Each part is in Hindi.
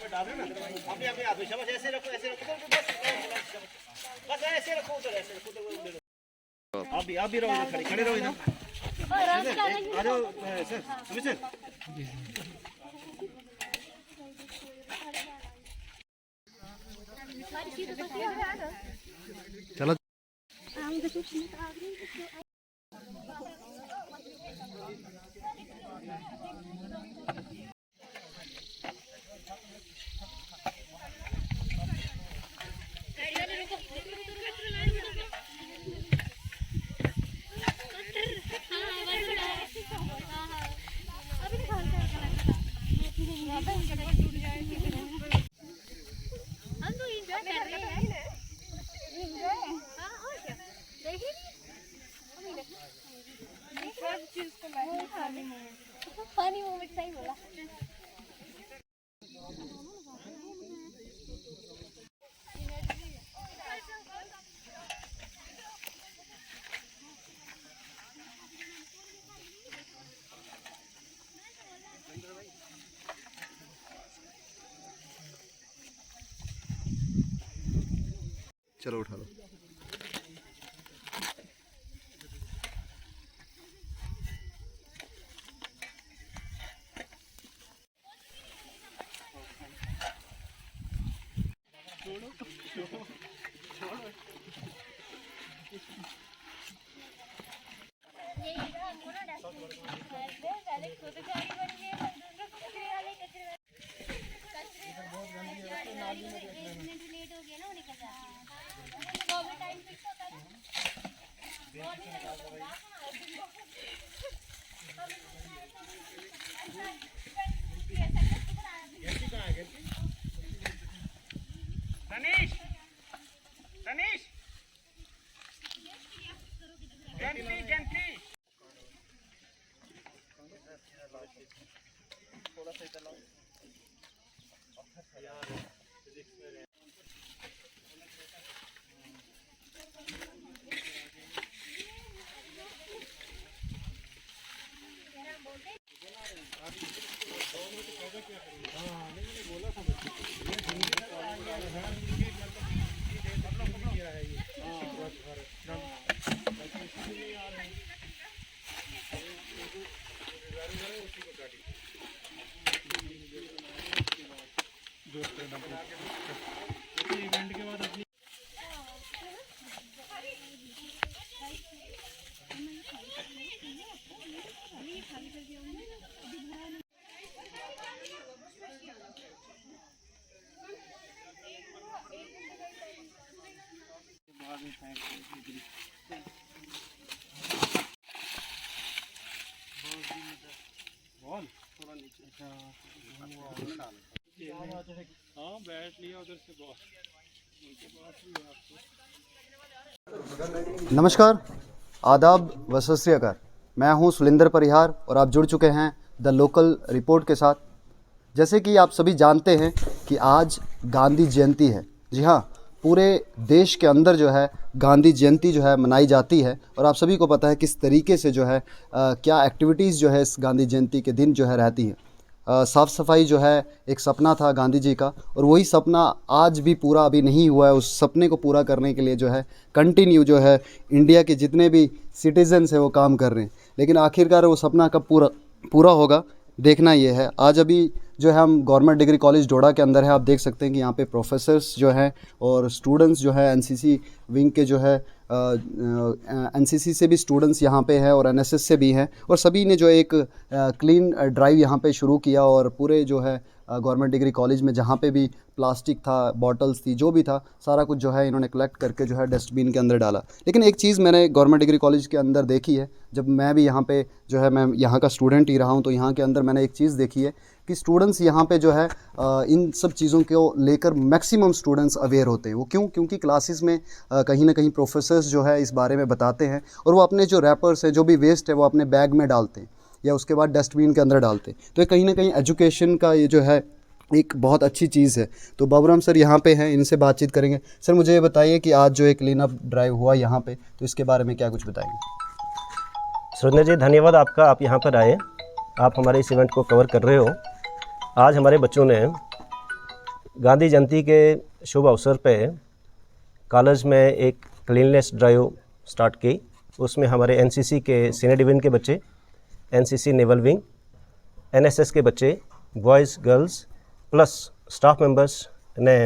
डालो ना अपने अपने हाथ में, शाबाश ऐसे रखो बस ऐसे रखो उधर आप भी रहो खड़े खड़े रहो इधर आ जाओ सर सुमित सर चलो फनी मोमेंट सही बोला। चलो उठा लो। तनीश तनीश जेंटली जेंटली थोड़ा सा इधर लाओ इवेंट के बाद अपनी हाँ बैठ लिया उधर से बहुत नमस्कार, आदाब व सत श्री अकाल। मैं हूं सुलिंदर परिहार और आप जुड़ चुके हैं द लोकल रिपोर्ट के साथ। जैसे कि आप सभी जानते हैं कि आज गांधी जयंती है। जी हाँ, पूरे देश के अंदर जो है गांधी जयंती जो है मनाई जाती है और आप सभी को पता है किस तरीके से जो है क्या एक्टिविटीज़ जो है इस गांधी जयंती के दिन जो है रहती हैं। साफ़ सफाई जो है एक सपना था गांधी जी का और वही सपना आज भी पूरा अभी नहीं हुआ है। उस सपने को पूरा करने के लिए जो है कंटिन्यू जो है इंडिया के जितने भी सिटीजन्स हैं वो काम कर रहे हैं, लेकिन आखिरकार वो सपना कब पूरा होगा देखना ये है। आज अभी जो है हम गवर्नमेंट डिग्री कॉलेज डोडा के अंदर है। आप देख सकते हैं कि यहाँ पे प्रोफेसर्स जो हैं और स्टूडेंट्स जो है एनसीसी विंग के जो है एनसीसी से भी स्टूडेंट्स यहाँ पे हैं और एनएसएस से भी हैं और सभी ने जो एक क्लीन ड्राइव यहाँ पे शुरू किया और पूरे जो है गवर्नमेंट डिग्री कॉलेज में जहाँ पे भी प्लास्टिक था, बॉटल्स थी, जो भी था सारा कुछ जो है इन्होंने कलेक्ट करके जो है डस्टबिन के अंदर डाला। लेकिन एक चीज़ मैंने गवर्नमेंट डिग्री कॉलेज के अंदर देखी है, जब मैं भी यहाँ पे जो है मैं यहाँ का स्टूडेंट ही रहा हूँ, तो यहाँ के अंदर मैंने एक चीज़ देखी है कि स्टूडेंट्स यहाँ पे जो है इन सब चीज़ों को लेकर मैक्सिमम स्टूडेंट्स अवेयर होते हैं। वो क्यों? क्योंकि क्लासेस में कहीं ना कहीं प्रोफेसर्स जो है इस बारे में बताते हैं और वो अपने जो रैपर्स है, जो भी वेस्ट है, वो अपने बैग में डालते हैं या उसके बाद डस्टबिन के अंदर डालते हैं। तो ये कहीं ना कहीं एजुकेशन का ये जो है एक बहुत अच्छी चीज़ है। तो बाबूराम सर यहाँ पे हैं, इनसे बातचीत करेंगे। सर मुझे ये बताइए कि आज जो एक क्लीन अप ड्राइव हुआ यहाँ पे, तो इसके बारे में क्या कुछ बताएंगे? सुरेंद्र जी धन्यवाद आपका, आप यहाँ पर आए, आप हमारे इस इवेंट को कवर कर रहे हो। आज हमारे बच्चों ने गांधी जयंती के शुभ अवसर पे कॉलेज में एक क्लीननेस ड्राइव स्टार्ट की। उसमें हमारे एनसीसी के सीनियर डिवीजन के बच्चे, एनसीसी नेवल विंग, एनएसएस के बच्चे, boys girls plus staff members ने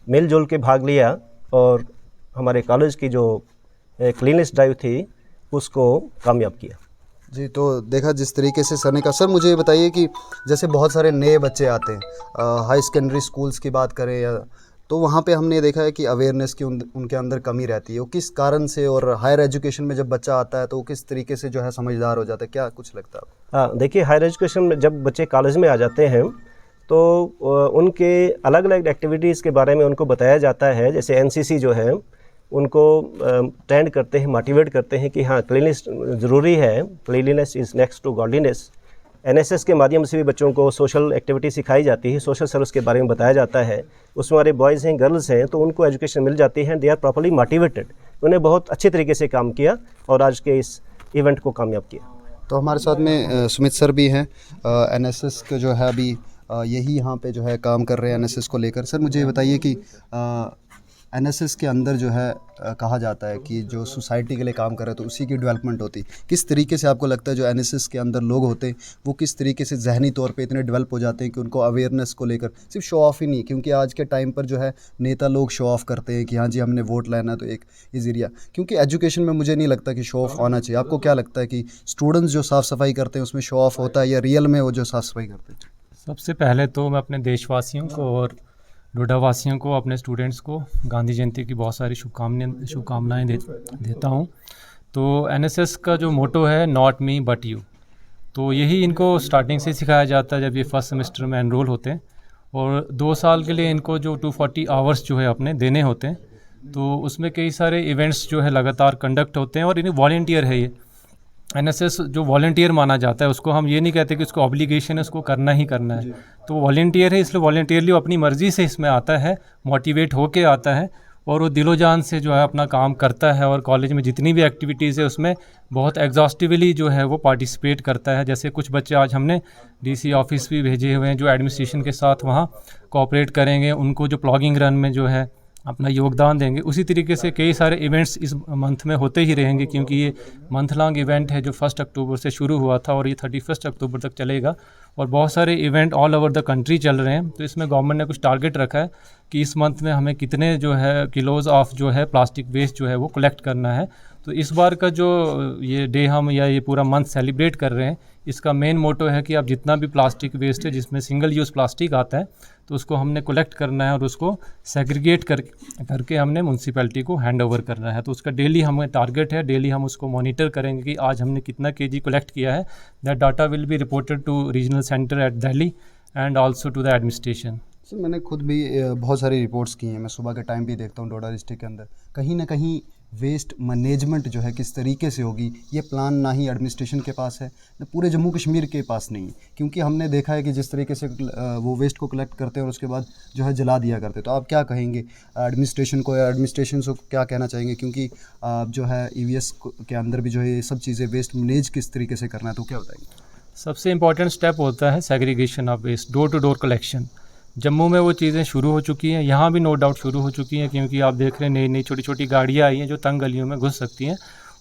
मिलजुल के भाग लिया और हमारे कॉलेज की जो क्लीननेस ड्राइव थी उसको कामयाब किया। जी, तो देखा जिस तरीके से सर ने कहा। सर मुझे ये बताइए कि जैसे बहुत सारे नए बच्चे आते हैं, हाई सेकेंडरी स्कूल्स की बात करें या, तो वहाँ पे हमने देखा है कि अवेयरनेस की उनके अंदर कमी रहती है। वो किस कारण से, और हायर एजुकेशन में जब बच्चा आता है तो वो किस तरीके से जो है समझदार हो जाता है, क्या कुछ लगता है आपको? हाँ, देखिए, हायर एजुकेशन में जब बच्चे कॉलेज में आ जाते हैं तो उनके अलग अलग एक्टिविटीज़ के बारे में उनको बताया जाता है। जैसे एनसीसी जो है उनको ट्रेंड करते हैं, मोटिवेट करते हैं कि हाँ, क्लीननेस ज़रूरी है, cleanliness is next to godliness. NSS के माध्यम से भी बच्चों को सोशल एक्टिविटी सिखाई जाती है, सोशल सर्विस के बारे में बताया जाता है। उसमें हमारे बॉयज़ हैं, गर्ल्स हैं, तो उनको एजुकेशन मिल जाती है। They are properly motivated. उन्हें बहुत अच्छे तरीके से काम किया और आज के इस इवेंट को कामयाब किया। तो हमारे साथ में सुमित सर भी हैं, एनएसएस के जो है अभी यही यहाँ पे जो है काम कर रहे हैं एनएसएस को लेकर। सर मुझे ये बताइए कि एनएसएस के अंदर जो है कहा जाता है कि जो सोसाइटी के लिए काम कर रहे हैं तो उसी की डेवलपमेंट होती। किस तरीके से आपको लगता है जो एनएसएस के अंदर लोग होते हैं वो किस तरीके से जहनी तौर पे इतने डेवलप हो जाते हैं कि उनको अवेयरनेस को लेकर सिर्फ शो ऑफ ही नहीं, क्योंकि आज के टाइम पर जो है नेता लोग शो ऑफ करते हैं कि हाँ जी हमने वोट लेना, तो एक ये ज़रिया, क्योंकि एजुकेशन में मुझे नहीं लगता कि शो ऑफ होना चाहिए। आपको क्या लगता है कि स्टूडेंट्स जो साफ़ सफाई करते हैं उसमें शो ऑफ होता है या रियल में वो जो साफ़ सफाई करते हैं? सबसे पहले तो मैं अपने देशवासियों को और डोडा वासियों को, अपने स्टूडेंट्स को गांधी जयंती की बहुत सारी शुभकामनाएं देता हूं। तो एनएसएस का जो मोटो है नॉट मी बट यू, तो यही इनको स्टार्टिंग से सिखाया जाता है जब ये फर्स्ट सेमेस्टर में एनरोल होते हैं। और 2 साल के लिए इनको जो 240 आवर्स जो है अपने देने होते हैं, तो उसमें कई सारे इवेंट्स जो है लगातार कंडक्ट होते हैं। और इन्हें वॉलंटियर है, ये एनएसएस जो वॉलंटियर माना जाता है उसको हम ये नहीं कहते कि उसको ऑब्लिगेशन है, उसको करना ही करना है। तो वॉलंटियर है, इसलिए वॉलंटियरली वो अपनी मर्ज़ी से इसमें आता है, मोटिवेट होके आता है और वो दिलो जान से जो है अपना काम करता है। और कॉलेज में जितनी भी एक्टिविटीज़ है उसमें बहुत एग्जॉस्टिवली जो है वो पार्टिसिपेट करता है। जैसे कुछ बच्चे आज हमने डीसी ऑफिस भी भेजे हुए हैं जो एडमिनिस्ट्रेशन के साथ वहाँ कोऑपरेट करेंगे, उनको जो प्लॉगिंग रन में जो है अपना योगदान देंगे। उसी तरीके से कई सारे इवेंट्स इस मंथ में होते ही रहेंगे, क्योंकि ये मंथ लॉन्ग इवेंट है जो 1 अक्टूबर से शुरू हुआ था और ये 31 अक्टूबर तक चलेगा। और बहुत सारे event all over the country चल रहे हैं। तो इसमें गवर्नमेंट ने कुछ टारगेट रखा है कि इस मंथ में हमें कितने जो है किलोज़ ऑफ जो है प्लास्टिक वेस्ट जो है वो कलेक्ट करना है। तो इस बार का जो ये डे हम या ये पूरा मंथ सेलिब्रेट कर रहे हैं, इसका मेन मोटो है कि आप जितना भी प्लास्टिक वेस्ट है जिसमें सिंगल यूज़ प्लास्टिक आता है तो उसको हमने कलेक्ट करना है और उसको सेग्रीगेट करके हमने म्यूनसिपैलिटी को हैंड ओवर करना है। तो उसका डेली हमें टारगेट है, डेली हम उसको मॉनिटर करेंगे कि आज हमने कितना केजी कलेक्ट किया है। That data will be reported to regional centre at Delhi and also to the administration. Sir मैंने खुद भी बहुत सारी रिपोर्ट्स की हैं, मैं सुबह के टाइम भी देखता हूँ डोडा डिस्ट्रिक्ट के अंदर। कहीं ना कहीं वेस्ट मैनेजमेंट जो है किस तरीके से होगी ये प्लान ना ही एडमिनिस्ट्रेशन के पास है ना पूरे जम्मू कश्मीर के पास नहीं है। क्योंकि हमने देखा है कि जिस तरीके से वो वेस्ट को कलेक्ट करते हैं और उसके बाद जो है जला दिया करते हैं। तो आप क्या कहेंगे एडमिनिस्ट्रेशन को, या एडमिनिस्ट्रेशन को क्या कहना चाहेंगे? क्योंकि जो है ईवीएस के अंदर भी जो है ये सब चीज़ें वेस्ट मैनेज किस तरीके से करना है, तो क्या बताएंगे? सबसे इम्पॉर्टेंट स्टेप होता है segregation of waste, door to door collection. Jammu में वो चीज़ें शुरू हो चुकी हैं, यहाँ भी नो डाउट शुरू हो चुकी हैं, क्योंकि आप देख रहे हैं नई नई छोटी छोटी गाड़ियाँ आई हैं जो तंग गलियों में घुस सकती हैं।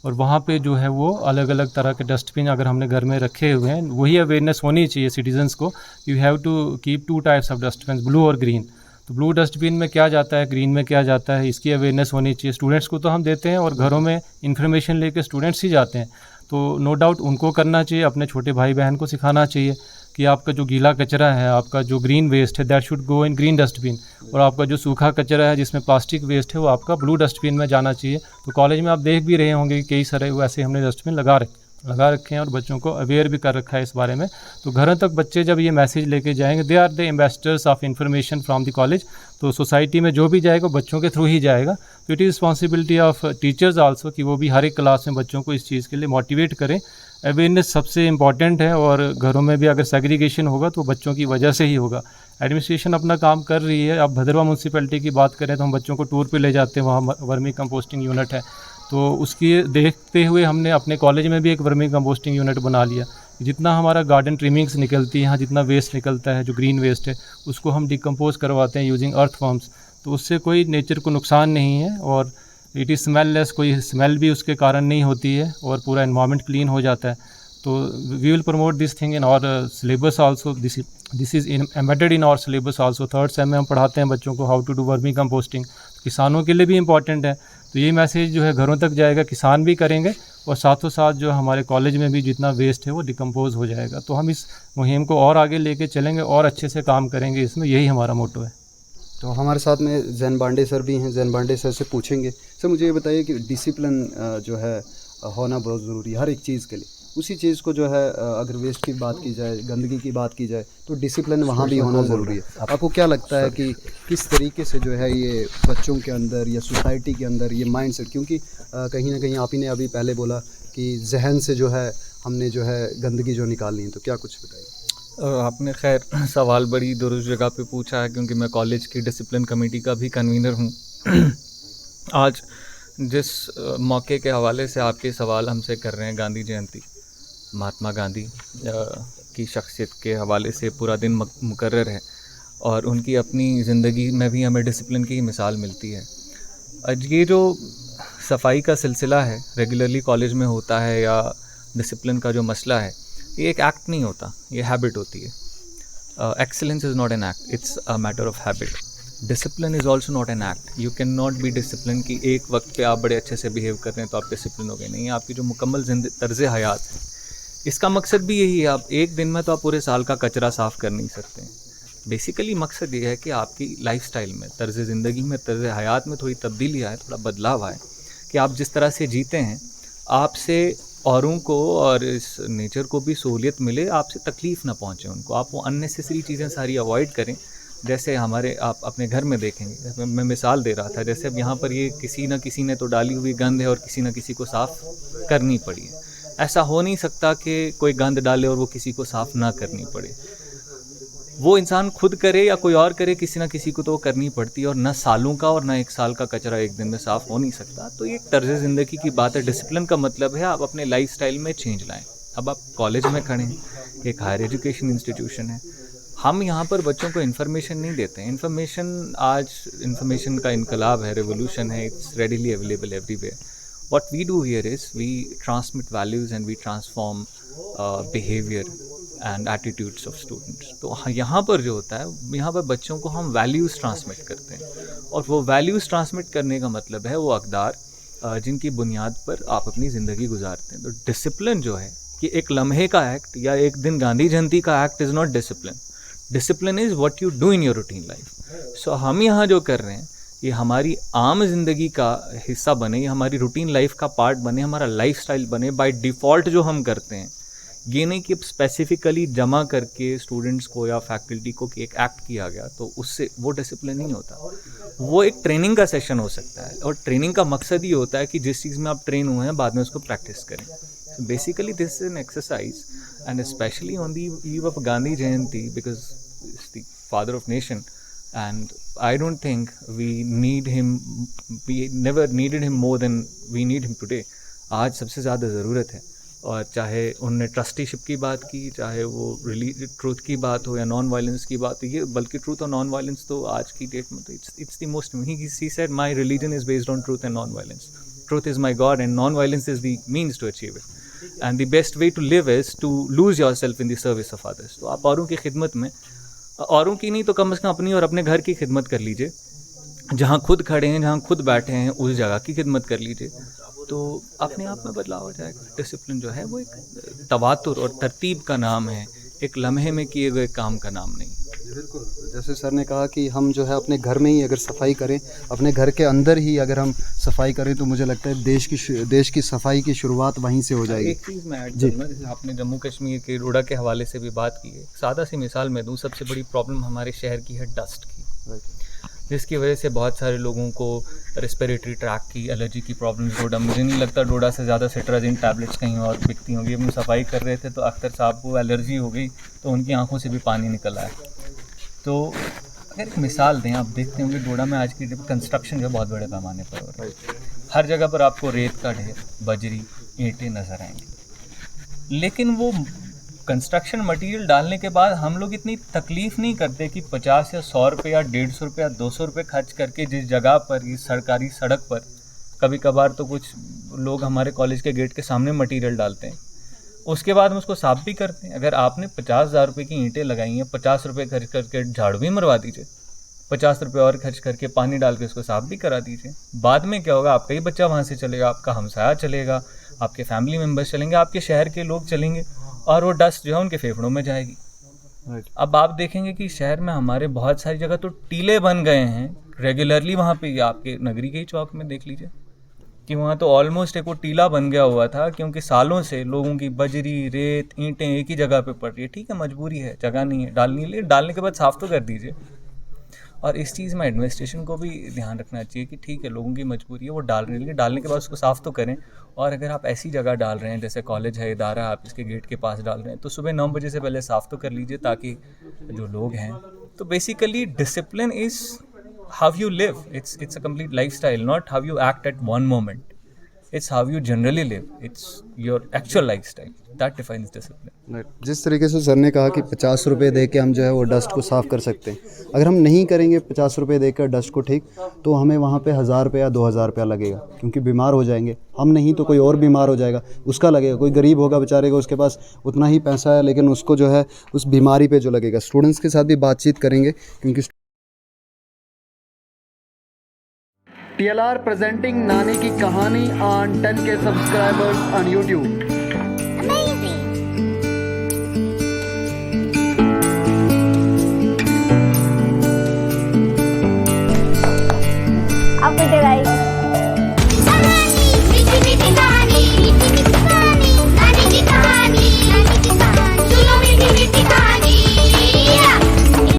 और वहाँ पे जो है वो अलग अलग तरह के डस्टबिन अगर हमने घर में रखे हुए हैं, वही अवेयरनेस होनी चाहिए सिटीजन्स को। You have to keep 2 types of dustbin, blue और ग्रीन। तो ब्लू डस्टबिन में क्या जाता है, ग्रीन में क्या जाता है, इसकी अवेयरनेस होनी चाहिए। स्टूडेंट्स को तो हम देते हैं और घरों में इन्फॉर्मेशन लेके स्टूडेंट्स ही जाते हैं, तो नो डाउट उनको करना चाहिए, अपने छोटे भाई बहन को सिखाना चाहिए कि आपका जो गीला कचरा है, आपका जो ग्रीन वेस्ट है that should go in green dustbin, और आपका जो सूखा कचरा है जिसमें प्लास्टिक वेस्ट है वो आपका ब्लू डस्टबिन में जाना चाहिए। तो कॉलेज में आप देख भी रहे होंगे कि कई सारे वैसे हमने डस्टबिन लगा रखे हैं और बच्चों को अवेयर भी कर रखा है इस बारे में। तो घरों तक बच्चे जब ये मैसेज लेके जाएंगे, they are the ambassadors of information from the college. तो सोसाइटी में जो भी जाएगा बच्चों के थ्रू ही जाएगा। तो it is responsibility of teachers also कि वो भी हर एक क्लास में बच्चों को इस चीज़ के लिए मोटिवेट करें। अवेयरनेस सबसे इम्पॉर्टेंट है और घरों में भी अगर सेग्रीगेशन होगा तो बच्चों की वजह से ही होगा। एडमिनिस्ट्रेशन अपना काम कर रही है। अब भद्रवाह म्यूनसिपैलिटी की बात करें तो हम बच्चों को टूर पे ले जाते हैं, वहाँ वर्मी कंपोस्टिंग यूनिट है, तो उसकी देखते हुए हमने अपने कॉलेज में भी एक वर्मी कंपोस्टिंग यूनिट बना लिया। जितना हमारा गार्डन ट्रिमिंग्स निकलती है, यहाँ जितना वेस्ट निकलता है जो ग्रीन वेस्ट है उसको हम डिकम्पोज करवाते हैं यूजिंग अर्थवॉर्म्स, तो उससे कोई नेचर को नुकसान नहीं है और इट इज़ स्मेललेस, कोई स्मेल भी उसके कारण नहीं होती है और पूरा एनवायरनमेंट क्लीन हो जाता है। तो we will promote this thing in our syllabus also, this is embedded in our syllabus also. 3rd sem में हम पढ़ाते हैं बच्चों को how to do vermi composting, किसानों के लिए भी इम्पॉर्टेंट है। तो ये मैसेज जो है घरों तक जाएगा, किसान भी करेंगे और साथों साथ जो हमारे कॉलेज में भी जितना वेस्ट है वो डिकम्पोज हो जाएगा। तो हम इस मुहिम को और आगे लेके चलेंगे और अच्छे से काम करेंगे, इसमें यही हमारा मोटो है। तो हमारे साथ में जैन बांडे सर भी हैं, जैन बांडे सर से पूछेंगे। सर मुझे ये बताइए कि डिसिप्लिन जो है होना बहुत ज़रूरी है हर एक चीज़ के लिए। उसी चीज़ को जो है अगर वेस्ट की बात की जाए, गंदगी की बात की जाए, तो डिसिप्लिन वहाँ भी होना ज़रूरी है। आपको क्या लगता है कि किस तरीके से जो है ये बच्चों के अंदर या सोसाइटी के अंदर ये माइंडसेट, क्योंकि कहीं ना कहीं आप ही ने अभी पहले बोला कि जहन से जो है हमने जो है गंदगी जो निकालनी है, तो क्या कुछ बताइए। आपने खैर सवाल बड़ी दुरुस्त जगह पे पूछा है, क्योंकि मैं कॉलेज की डिसिप्लिन कमेटी का भी कन्वीनर हूँ। आज जिस मौके के हवाले से आपके सवाल हमसे कर रहे हैं, गांधी जयंती, महात्मा गांधी की शख्सियत के हवाले से पूरा दिन मुकर्रर है और उनकी अपनी ज़िंदगी में भी हमें डिसिप्लिन की मिसाल मिलती है। आज ये जो सफाई का सिलसिला है रेगुलरली कॉलेज में होता है, या डिसिप्लिन का जो मसला है, ये एक एक्ट नहीं होता, ये हैबिट होती है। Excellence is not an act, it's a matter of habit. Discipline is also not an act. You can not be discipline कि एक वक्त पे आप बड़े अच्छे से बिहेव कर रहे हैं तो आप डिसिप्लिन हो गए, नहीं। आपकी जो मुकम्मल तर्ज़ हयात है, इसका मकसद भी यही है। आप एक दिन में तो आप पूरे साल का कचरा साफ़ कर नहीं सकते। बेसिकली मकसद ये है कि आपकी लाइफस्टाइल में, तर्ज़ ज़िंदगी में, तर्ज़ हयात में थोड़ी तब्दीली आए, थोड़ा बदलाव आए, कि आप जिस तरह से जीते हैं आपसे औरों को और इस नेचर को भी सहूलियत मिले, आपसे तकलीफ़ ना पहुँचे उनको। आप वो अननेसेसरी चीज़ें सारी अवॉइड करें। जैसे हमारे आप अपने घर में देखेंगे, मैं मिसाल दे रहा था, जैसे अब यहाँ पर ये किसी न किसी ने तो डाली हुई गंद है और किसी न किसी को साफ़ करनी पड़ी है। ऐसा हो नहीं सकता कि कोई गंद डाले और वो किसी को साफ़ ना करनी पड़े। वो इंसान खुद करे या कोई और करे, किसी ना किसी को तो करनी पड़ती है, और न सालों का और न एक साल का कचरा एक दिन में साफ़ हो नहीं सकता। तो ये तर्ज़ ज़िंदगी की बात है। डिसिप्लिन का मतलब है आप अपने लाइफस्टाइल में चेंज लाएं। अब आप कॉलेज में खड़े हैं, एक हायर एजुकेशन इंस्टीट्यूशन है, हम यहाँ पर बच्चों को इन्फॉर्मेशन नहीं देते हैं। इन्फॉर्मेशन का इनकलाब है, रेवोल्यूशन है, it's readily available everywhere. What we do here is we transmit values and we transform behavior and attitudes of students. तो यहाँ पर जो होता है, यहाँ पर बच्चों को हम वैल्यूज़ ट्रांसमिट करते हैं, और वो वैल्यूज़ ट्रांसमिट करने का मतलब है वो अक़दार जिनकी बुनियाद पर आप अपनी ज़िंदगी गुजारते हैं। तो डिसिप्लिन जो है कि एक लम्हे का एक्ट या एक दिन गांधी जयंती का act is not discipline. Discipline is what you do in your routine life. So हम यहाँ जो कर रहे हैं ये हमारी आम ज़िंदगी का हिस्सा बने, ये हमारी रूटीन लाइफ का पार्ट बने, हमारा लाइफस्टाइल बने। बाय डिफ़ॉल्ट जो हम करते हैं, ये नहीं कि स्पेसिफिकली जमा करके स्टूडेंट्स को या फैकल्टी को कि एक एक्ट किया गया तो उससे वो डिसिप्लिन नहीं होता। वो एक ट्रेनिंग का सेशन हो सकता है, और ट्रेनिंग का मकसद ये होता है कि जिस चीज़ में आप ट्रेन हुए हैं बाद में उसको प्रैक्टिस करें। So basically this is an exercise, and especially on the eve of Gandhi Jayanti, because it's the father of nation, and I don't think we never needed him more than we need him today. आज सबसे ज़्यादा ज़रूरत है। और चाहे उनने ट्रस्टीशिप की बात की, चाहे वो ट्रूथ की बात हो या नॉन वायलेंस की बात हो, ये बल्कि ट्रूथ और नॉन वायलेंस तो आज की डेट में तो it's the most, he said my religion is based on truth and non violence. Truth is my God and non violence is the means to achieve it. And the best way to live is to lose yourself in the service of others. तो आप औरों की खिदमत में, औरों की नहीं तो कम से कम अपनी और अपने घर की खिदमत कर लीजिए। जहाँ खुद खड़े हैं, जहाँ खुद बैठे हैं, उस जगह की खिदमत कर लीजिए, तो अपने आप में बदलाव हो जाएगा। डिसिप्लिन जो है वो एक तवातुर और तरतीब का नाम है, एक लम्हे में किए गए काम का नाम नहीं। बिल्कुल, जैसे सर ने कहा कि हम जो है अपने घर में ही अगर सफाई करें, अपने घर के अंदर ही अगर हम सफाई करें, तो मुझे लगता है देश की सफाई की शुरुआत वहीं से हो जाएगी। एक चीज़ मैं ऐड करूँगा, जैसे आपने जम्मू कश्मीर के डोडा के हवाले से भी बात की है, सादा सी मिसाल मैं दूँ। सबसे बड़ी प्रॉब्लम हमारे शहर की है डस्ट की, जिसकी वजह से बहुत सारे लोगों को रेस्पिरेटरी ट्रैक की एलर्जी की प्रॉब्लम्स। डोडा, मुझे नहीं लगता डोडा से ज़्यादा सिट्राजिन टैबलेट्स कहीं और बिकती होंगी। हम सफाई कर रहे थे तो अख्तर साहब को एलर्जी हो गई, तो उनकी आंखों से भी पानी निकल आया। तो अगर एक मिसाल दें, आप देखते होंगे डोडा में आज की कंस्ट्रक्शन जो है बहुत बड़े पैमाने पर हो रहा है। हर जगह पर आपको रेत का ढेर, बजरी, ईंटें नज़र आएंगी, लेकिन वो कंस्ट्रक्शन मटेरियल डालने के बाद हम लोग इतनी तकलीफ़ नहीं करते कि 50 या 100 रुपये या 150 रुपये या 200 रुपये खर्च करके जिस जगह पर, इस सरकारी सड़क पर कभी कभार तो कुछ लोग हमारे कॉलेज के गेट के सामने मटेरियल डालते हैं, उसके बाद हम उसको साफ़ भी करते हैं। अगर आपने 50,000 रुपये की ईंटें लगाई हैं, 50 रुपये खर्च करके झाड़ू भी मरवा दीजिए, 50 रुपये और खर्च करके पानी डाल के उसको साफ़ भी करा दीजिए। बाद में क्या होगा, आपका ही बच्चा वहाँ से चलेगा, आपका हमसाया चलेगा, आपके फैमिली मेम्बर्स चलेंगे, आपके शहर के लोग चलेंगे और वो डस्ट जो है उनके फेफड़ों में जाएगी। अब आप देखेंगे कि शहर में हमारे बहुत सारी जगह तो टीले बन गए हैं रेगुलरली। वहाँ पे आपके नगरी के ही चौक में देख लीजिए कि वहाँ तो ऑलमोस्ट एक वो टीला बन गया हुआ था, क्योंकि सालों से लोगों की बजरी, रेत, ईंटें एक ही जगह पे पड़ रही है। ठीक है, मजबूरी है, जगह नहीं है डालने के लिए, डालने के बाद साफ़ तो कर दीजिए। और इस चीज़ में एडमिनिस्ट्रेशन को भी ध्यान रखना चाहिए कि ठीक है, लोगों की मजबूरी है, वो डालने के बाद उसको साफ़ तो करें। और अगर आप ऐसी जगह डाल रहे हैं जैसे कॉलेज है, इदारा, आप इसके गेट के पास डाल रहे हैं, तो सुबह 9 बजे से पहले साफ़ तो कर लीजिए, ताकि जो लोग हैं, तो basically discipline is how you live, it's a complete lifestyle, not how you act at one moment, it's how you generally live, it's your actual lifestyle, that defines discipline. जिस तरीके से सर ने कहा कि 50 रुपये दे के हम जो है वो डस्ट को साफ़ कर सकते हैं, अगर हम नहीं करेंगे 50 रुपये देकर डस्ट को ठीक, तो हमें वहाँ पे 1000 रुपये या 2000 रुपया लगेगा, क्योंकि बीमार हो जाएंगे हम, नहीं तो कोई और बीमार हो जाएगा, उसका लगेगा। कोई गरीब होगा बेचारे को, उसके पास उतना ही पैसा है, लेकिन उसको जो है उस बीमारी पे जो लगेगा। स्टूडेंट्स के साथ भी बातचीत करेंगे, क्योंकि TLR presenting नानी की कहानी on 10K subscribers on YouTube.